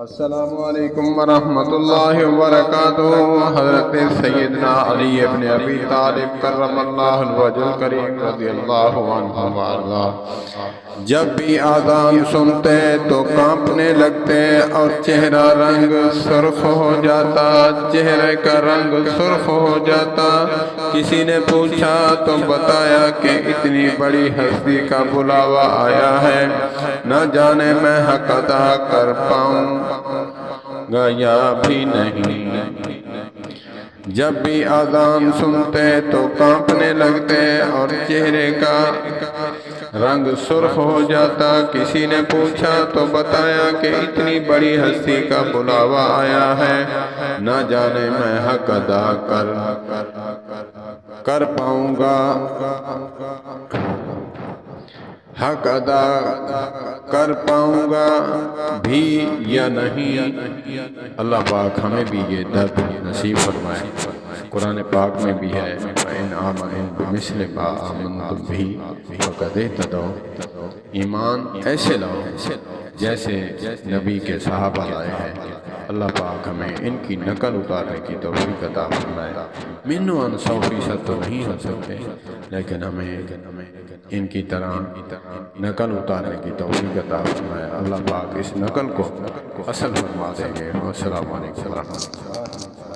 السلام علیکم ورحمۃ اللہ وبرکاتہ۔ حضرت سیدنا علی ابن ابی طالب کرم اللہ وجہ الکریم رضی اللہ عنہ وارضہ جب بھی آذان سنتے تو کانپنے لگتے اور چہرہ رنگ سرخ ہو جاتا، چہرے کا رنگ سرخ ہو جاتا۔ کسی نے پوچھا تو بتایا کہ اتنی بڑی ہستی کا بلاوا آیا ہے، نہ جانے میں حق ادا کر پاؤں گا یا بھی نہیں۔ جب بھی آذان سنتے تو کانپنے لگتے اور چہرے کا رنگ سرخ ہو جاتا۔ کسی نے پوچھا تو بتایا کہ اتنی بڑی ہستی کا بلاوا آیا ہے، نہ جانے میں حق ادا کر پاؤں گا، حق ادا کر پاؤں گا بھی یا نہیں۔ اللہ پاک ہمیں بھی یہ درد نصیب فرمائے۔ قرآن پاک میں بھی ہے فَإِنْ آمَنُوا بِمِثْلِ مَا آمَنْتُمْ بِهِ فَقَدِ اهْتَدَوْا۔ ایمان ایسے لاؤ جیسے نبی کے صحابہ لائے ہیں۔ اللہ پاک ہمیں ان کی نقل اتارنے کی توفیق عطا فرمائے۔ منو ان 100% تو نہیں ہو سکتے، لیکن ہمیں ان کی طرح نقل اتارنے کی توفیق عطا فرمائے۔ اللہ پاک اس نقل کو اصل فرما دیں گے۔ السلام علیکم ورحمۃ اللہ۔